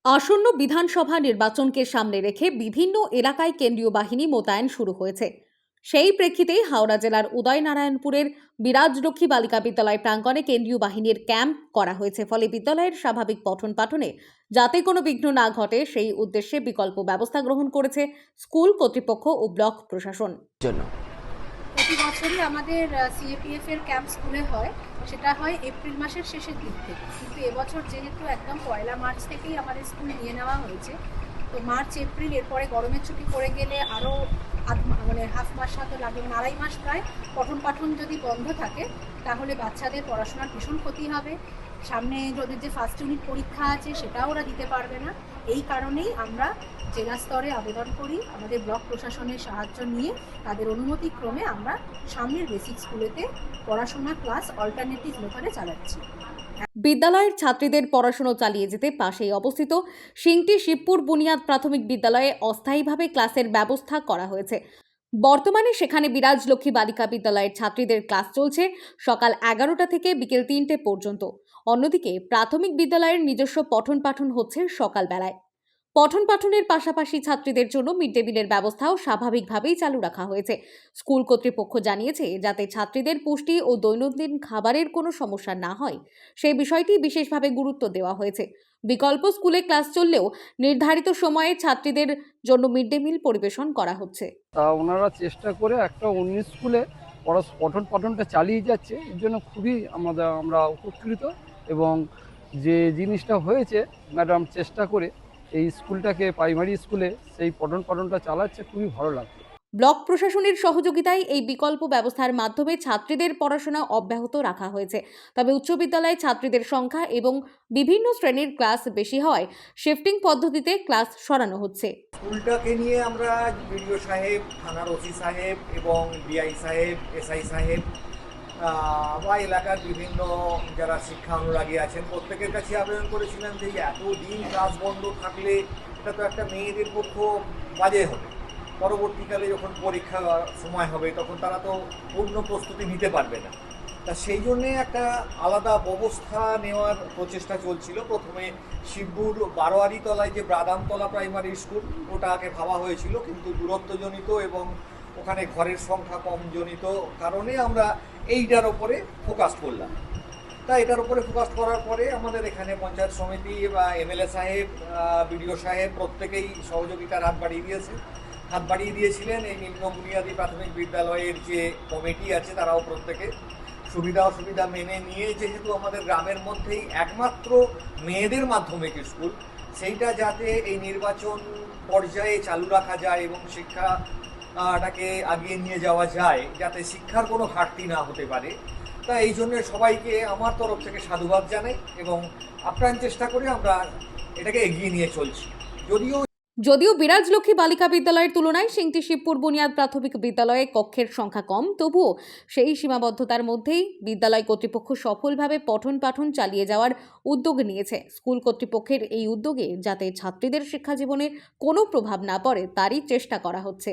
আসন্ন বিধানসভা নির্বাচনকে সামনে রেখে বিভিন্ন এলাকায় কেন্দ্রীয় বাহিনী মোতায়েন শুরু হয়েছে। সেই প্রেক্ষিতেই হাওড়া জেলার উদয়নারায়ণপুরের বিরাজলক্ষ্মী বালিকা বিদ্যালয় প্রাঙ্গণে কেন্দ্রীয় বাহিনীর ক্যাম্প করা হয়েছে। ফলে বিদ্যালয়ের স্বাভাবিক পঠন পাঠনে যাতে কোনো বিঘ্ন না ঘটে সেই উদ্দেশ্যে বিকল্প ব্যবস্থা গ্রহণ করেছে স্কুল কর্তৃপক্ষ ও ব্লক প্রশাসন। জন্য প্রতি বছরই আমাদের সিএপিএফ এর ক্যাম্প স্কুলে হয়, সেটা হয় এপ্রিল মাসের শেষের দিক থেকে। কিন্তু এবছর যেহেতু একদম পয়লা মার্চ থেকেই আমাদের স্কুল নিয়ে নেওয়া হয়েছে, তো মার্চ এপ্রিল এরপরে গরমের ছুটি পড়ে গেলে আরও মানে হাফ মাস হাতে লাগে, মানে আড়াই মাস প্রায় পঠন পাঠন যদি বন্ধ থাকে তাহলে বাচ্চাদের পড়াশোনার ভীষণ ক্ষতি হবে। সামনে যদি যে ফার্স্ট ইউনিট পরীক্ষা আছে সেটাও ওরা দিতে পারবে না। এই কারণেই আমরা জেলা স্তরে আবেদন করি, আমাদের ব্লক প্রশাসনের সাহায্য নিয়ে তাদের অনুমতি ক্রমে আমরা সামনের বেসিক স্কুলেতে পড়াশোনা ক্লাস অল্টারনেটিভ মেথডে চালাচ্ছি। বিদ্যালয়ের ছাত্রীদের পড়াশোনা চালিয়ে যেতে পাশেই অবস্থিত সিংটি শিবপুর বুনিয়াদ প্রাথমিক বিদ্যালয়ে অস্থায়ীভাবে ক্লাসের ব্যবস্থা করা হয়েছে। বর্তমানে সেখানে বিরাজলক্ষ্মী বালিকা বিদ্যালয়ের ছাত্রীদের ক্লাস চলছে সকাল 11টা থেকে বিকেল 3টে পর্যন্ত। অন্যদিকে প্রাথমিক বিদ্যালয়ের নিজস্ব পঠন পাঠন হচ্ছে সকালবেলায়। পঠন পাঠনের পাশাপাশি ছাত্রীদের জন্য মিড ডে মিলের ব্যবস্থাও স্বাভাবিকভাবেই চালু রাখা হয়েছে। স্কুল কর্তৃপক্ষ জানিয়েছে যাতে ছাত্রীদের পুষ্টি ও দৈনন্দিন খাবারের কোনো সমস্যা না হয় সেই বিষয়টি বিশেষভাবে গুরুত্ব দেওয়া হয়েছে। বিকল্প স্কুলে ক্লাস চললেও নির্ধারিত সময়ে ছাত্রীদের জন্য মিড ডে মিল পরিবেশন করা হচ্ছে। ওনারা চেষ্টা করে একটা অন্য স্কুলে পঠন পাঠনটা চালিয়ে যাচ্ছে, এর জন্য খুবই আমরা উপকৃত। এবং যে জিনিসটা হয়েছে, ম্যাডাম চেষ্টা করে এই স্কুলটাকে প্রাইমারি স্কুলে সেই পঠন পাঠনটা চালাচ্ছে, খুবই ভালো লাগছে। ব্লক প্রশাসনের সহযোগিতায় এই বিকল্প ব্যবস্থার মাধ্যমে ছাত্রীদের পড়াশোনা অব্যাহত রাখা হয়েছে। তবে উচ্চ বিদ্যালয়ে ছাত্রীদের সংখ্যা এবং বিভিন্ন শ্রেণীর ক্লাস বেশি হওয়ায় শিফটিং পদ্ধতিতে ক্লাস সরানো হচ্ছে। স্কুলটাকে নিয়ে আমরা বিডিও সাহেব, থানার ওসি সাহেব এবং ডিআই সাহেব, এসআই সাহেব বা এলাকার বিভিন্ন যারা শিক্ষা অনুরাগী আছেন প্রত্যেকের কাছে আবেদন করেছিলাম যে এতদিন ক্লাস বন্ধ থাকলে এটা তো একটা মেয়েদের পক্ষ বাজে হবে। পরবর্তীকালে যখন পরীক্ষা সময় হবে তখন তারা তো পূর্ণ প্রস্তুতি নিতে পারবে না। তা সেই জন্যে একটা আলাদা ব্যবস্থা নেওয়ার প্রচেষ্টা চলছিল। প্রথমে শিবপুর বারোয়ারি তলায় যে ব্রাদামতলা প্রাইমারি স্কুল, ওটাকে ভাবা হয়েছিল, কিন্তু দূরত্বজনিত এবং ওখানে ঘরের সংখ্যা কমজনিত কারণে আমরা এইটার ওপরে ফোকাস করলাম। তা এটার উপরে ফোকাস করার পরে আমাদের এখানে পঞ্চায়েত সমিতি বা এমএলএ সাহেব, বিডিও সাহেব প্রত্যেকেই সহযোগিতার হাত বাড়িয়ে দিয়েছিলেন। এই নিম্ন বুনিয়াদী প্রাথমিক বিদ্যালয়ের যে কমিটি আছে তারাও প্রত্যেকে সুবিধা অসুবিধা মেনে নিয়ে, যেহেতু আমাদের গ্রামের মধ্যেই একমাত্র মেয়েদের মাধ্যমিক স্কুল, সেইটা যাতে এই নির্বাচন পর্যায়ে চালু রাখা যায় এবং শিক্ষাটাকে আগিয়ে নিয়ে যাওয়া যায়, যাতে শিক্ষার কোনো ঘাটতি না হতে পারে। তা এই জন্য সবাইকে আমার তরফ থেকে সাধুবাদ জানাই এবং আপ্রাণ চেষ্টা করে আমরা এটাকে এগিয়ে নিয়ে চলছি। যদিও বিরাজলক্ষ্মী বালিকা বিদ্যালয়ের তুলনায় সিংটি শিবপুর বুনিয়াদ প্রাথমিক বিদ্যালয়ে কক্ষের সংখ্যা কম, তবুও সেই সীমাবদ্ধতার মধ্যেই বিদ্যালয় কর্তৃপক্ষ সফলভাবে পঠন পাঠন চালিয়ে যাওয়ার উদ্যোগ নিয়েছে। স্কুল কর্তৃপক্ষের এই উদ্যোগে যাতে ছাত্রীদের শিক্ষা জীবনে কোনো প্রভাব না পড়ে তারই চেষ্টা করা হচ্ছে।